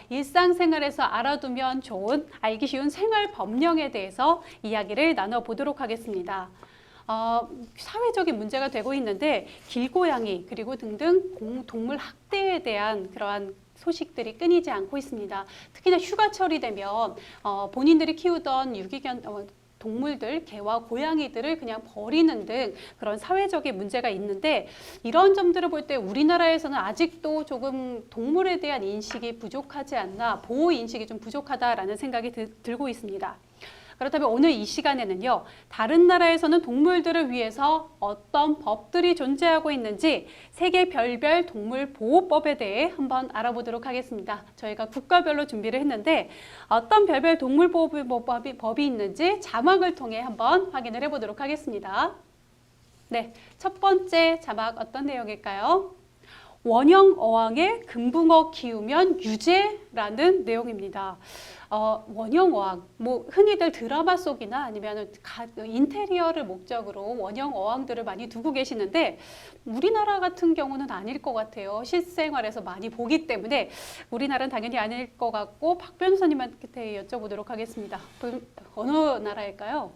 일상생활에서 알아두면 좋은, 알기 쉬운 생활 법령에 대해서 이야기를 나눠보도록 하겠습니다. 사회적인 문제가 되고 있는데 길고양이 그리고 등등 동물 학대에 대한 그러한 소식들이 끊이지 않고 있습니다. 특히나 휴가철이 되면 본인들이 키우던 유기견 동물들, 개와 고양이들을 그냥 버리는 등 그런 사회적인 문제가 있는데 이런 점들을 볼 때 우리나라에서는 아직도 조금 동물에 대한 인식이 부족하지 않나, 보호 인식이 좀 부족하다라는 생각이 들고 있습니다. 그렇다면 오늘 이 시간에는요, 다른 나라에서는 동물들을 위해서 어떤 법들이 존재하고 있는지 세계 별별 동물 보호법에 대해 한번 알아보도록 하겠습니다. 저희가 국가별로 준비를 했는데 어떤 별별 동물 보호법이 있는지 자막을 통해 한번 확인을 해보도록 하겠습니다. 네, 첫 번째 자막 어떤 내용일까요? 원형 어항에 금붕어 키우면 유죄라는 내용입니다. 원형 어항, 뭐 흔히들 드라마 속이나 아니면 인테리어를 목적으로 원형 어항들을 많이 두고 계시는데 우리나라 같은 경우는 아닐 것 같아요. 실생활에서 많이 보기 때문에 우리나라는 당연히 아닐 것 같고 박 변호사님한테 여쭤보도록 하겠습니다. 어느 나라일까요?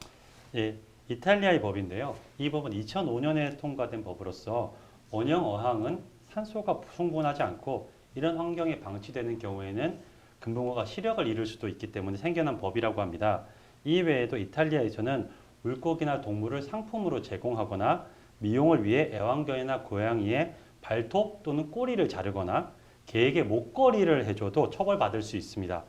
예, 이탈리아의 법인데요. 이 법은 2005년에 통과된 법으로서 원형 어항은 산소가 충분하지 않고 이런 환경에 방치되는 경우에는 금붕어가 시력을 잃을 수도 있기 때문에 생겨난 법이라고 합니다. 이외에도 이탈리아에서는 물고기나 동물을 상품으로 제공하거나 미용을 위해 애완견이나 고양이의 발톱 또는 꼬리를 자르거나 개에게 목걸이를 해줘도 처벌받을 수 있습니다.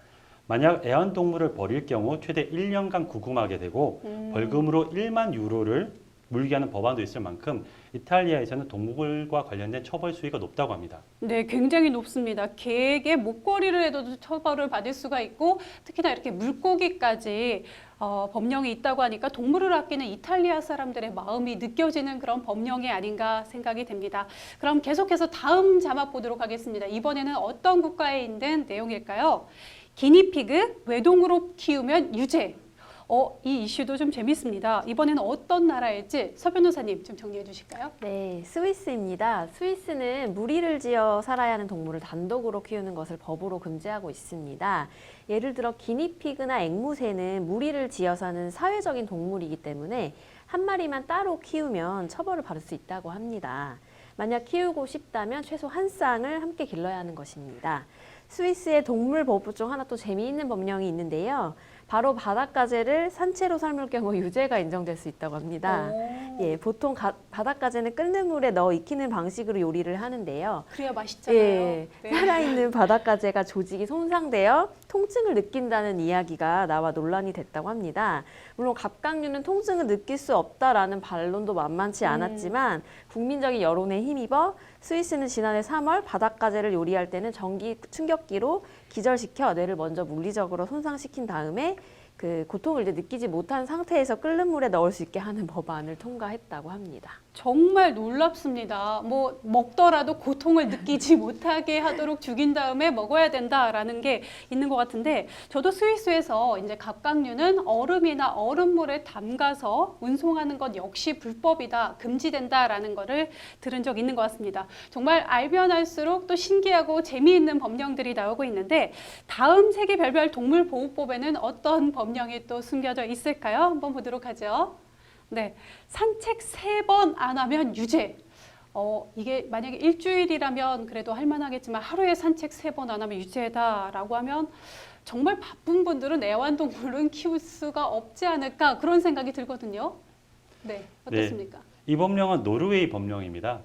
만약 애완동물을 버릴 경우 최대 1년간 구금하게 되고 벌금으로 1만 유로를 물게 하는 법안도 있을 만큼 이탈리아에서는 동물과 관련된 처벌 수위가 높다고 합니다. 네, 굉장히 높습니다. 개에게 목걸이를 해도 처벌을 받을 수가 있고 특히나 이렇게 물고기까지 법령이 있다고 하니까 동물을 아끼는 이탈리아 사람들의 마음이 느껴지는 그런 법령이 아닌가 생각이 됩니다. 그럼 계속해서 다음 자막 보도록 하겠습니다. 이번에는 어떤 국가에 있는 내용일까요? 기니피그 외동으로 키우면 유죄. 이 이슈도 좀 재밌습니다. 이번에는 어떤 나라일지 서 변호사님 좀 정리해 주실까요? 네, 스위스입니다. 스위스는 무리를 지어 살아야 하는 동물을 단독으로 키우는 것을 법으로 금지하고 있습니다. 예를 들어 기니피그나 앵무새는 무리를 지어 사는 사회적인 동물이기 때문에 한 마리만 따로 키우면 처벌을 받을 수 있다고 합니다. 만약 키우고 싶다면 최소 한 쌍을 함께 길러야 하는 것입니다. 스위스의 동물법부 중 하나 또 재미있는 법령이 있는데요. 바로 바닷가재를 산채로 삶을 경우 유죄가 인정될 수 있다고 합니다. 예, 보통 바닷가재는 끓는 물에 넣어 익히는 방식으로 요리를 하는데요. 그래야 맛있잖아요. 예, 네. 살아있는 바닷가재가 조직이 손상되어 통증을 느낀다는 이야기가 나와 논란이 됐다고 합니다. 물론 갑각류는 통증을 느낄 수 없다라는 반론도 만만치 않았지만 국민적인 여론에 힘입어 스위스는 지난해 3월 바닷가재를 요리할 때는 전기 충격기로 기절시켜 뇌를 먼저 물리적으로 손상시킨 다음에 그 고통을 이제 느끼지 못한 상태에서 끓는 물에 넣을 수 있게 하는 법안을 통과했다고 합니다. 정말 놀랍습니다. 뭐 먹더라도 고통을 느끼지 못하게 하도록 죽인 다음에 먹어야 된다라는 게 있는 것 같은데 저도 스위스에서 이제 갑각류는 얼음이나 얼음물에 담가서 운송하는 것 역시 불법이다, 금지된다라는 거를 들은 적 있는 것 같습니다. 정말 알면 알수록 또 신기하고 재미있는 법령들이 나오고 있는데 다음 세계 별별 동물 보호법에는 어떤 법령이 또 숨겨져 있을까요? 한번 보도록 하죠. 네, 산책 3번 안 하면 유죄. 이게 만약에 일주일이라면 그래도 할만하겠지만 하루에 산책 3번 안 하면 유죄다라고 하면 정말 바쁜 분들은 애완동물은 키울 수가 없지 않을까 그런 생각이 들거든요. 네, 어떻습니까? 네, 이 법령은 노르웨이 법령입니다.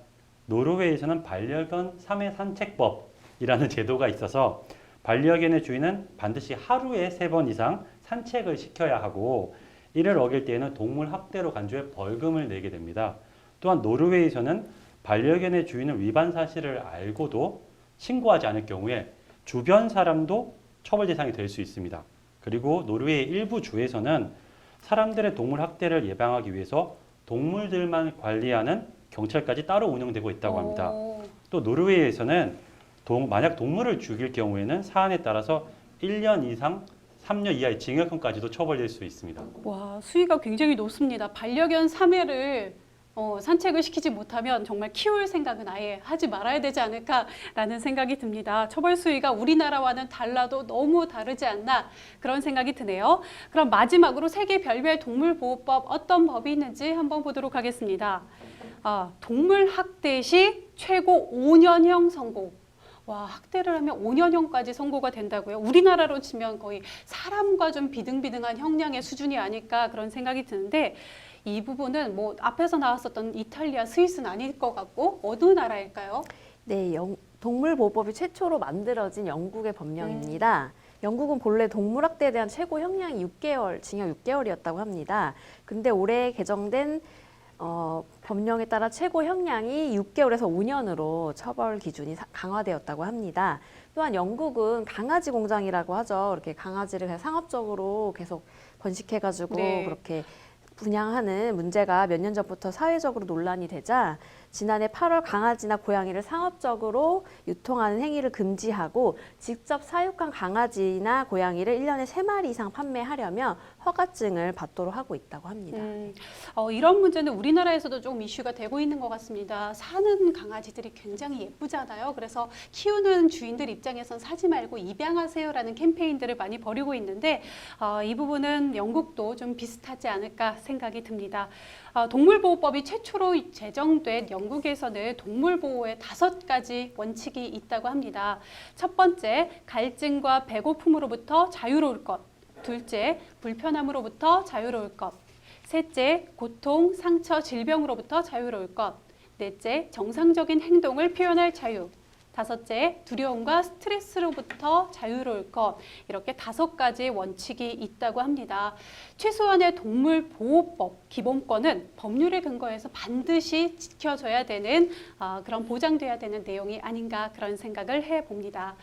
노르웨이에서는 반려견 3회 산책법이라는 제도가 있어서 반려견의 주인은 반드시 하루에 3번 이상 산책을 시켜야 하고 이를 어길 때에는 동물 학대로 간주해 벌금을 내게 됩니다. 또한 노르웨이에서는 반려견의 주인은 위반 사실을 알고도 신고하지 않을 경우에 주변 사람도 처벌 대상이 될 수 있습니다. 그리고 노르웨이 일부 주에서는 사람들의 동물 학대를 예방하기 위해서 동물들만 관리하는 경찰까지 따로 운영되고 있다고 합니다. 또 노르웨이에서는 만약 동물을 죽일 경우에는 사안에 따라서 1년 이상 3년 이하의 징역형까지도 처벌될 수 있습니다. 와, 수위가 굉장히 높습니다. 반려견 3회를 산책을 시키지 못하면 정말 키울 생각은 아예 하지 말아야 되지 않을까라는 생각이 듭니다. 처벌 수위가 우리나라와는 달라도 너무 다르지 않나 그런 생각이 드네요. 그럼 마지막으로 세계 별별 동물보호법 어떤 법이 있는지 한번 보도록 하겠습니다. 동물 학대 시 최고 5년형 선고. 와, 학대를 하면 5년형까지 선고가 된다고요? 우리나라로 치면 거의 사람과 좀 비등비등한 형량의 수준이 아닐까 그런 생각이 드는데 이 부분은 뭐 앞에서 나왔었던 이탈리아, 스위스는 아닐 것 같고 어느 나라일까요? 네, 동물보호법이 최초로 만들어진 영국의 법령입니다. 영국은 본래 동물학대에 대한 최고 형량이 6개월, 징역 6개월이었다고 합니다. 근데 올해 개정된 법령에 따라 최고 형량이 6개월에서 5년으로 처벌 기준이 강화되었다고 합니다. 또한 영국은 강아지 공장이라고 하죠. 이렇게 강아지를 그냥 상업적으로 계속 번식해가지고 네. 그렇게 분양하는 문제가 몇 년 전부터 사회적으로 논란이 되자 지난해 8월 강아지나 고양이를 상업적으로 유통하는 행위를 금지하고 직접 사육한 강아지나 고양이를 1년에 3마리 이상 판매하려면 허가증을 받도록 하고 있다고 합니다. 이런 문제는 우리나라에서도 좀 이슈가 되고 있는 것 같습니다. 사는 강아지들이 굉장히 예쁘잖아요. 그래서 키우는 주인들 입장에선 사지 말고 입양하세요라는 캠페인들을 많이 벌이고 있는데 이 부분은 영국도 좀 비슷하지 않을까 생각이 듭니다. 동물보호법이 최초로 제정된 영국에서는 동물보호에 5가지 원칙이 있다고 합니다. 첫 번째, 갈증과 배고픔으로부터 자유로울 것. 둘째, 불편함으로부터 자유로울 것. 셋째, 고통, 상처, 질병으로부터 자유로울 것. 넷째, 정상적인 행동을 표현할 자유. 다섯째, 두려움과 스트레스로부터 자유로울 것. 이렇게 5가지 원칙이 있다고 합니다. 최소한의 동물보호법 기본권은 법률에 근거해서 반드시 지켜져야 되는 그런 보장돼야 되는 내용이 아닌가 그런 생각을 해봅니다.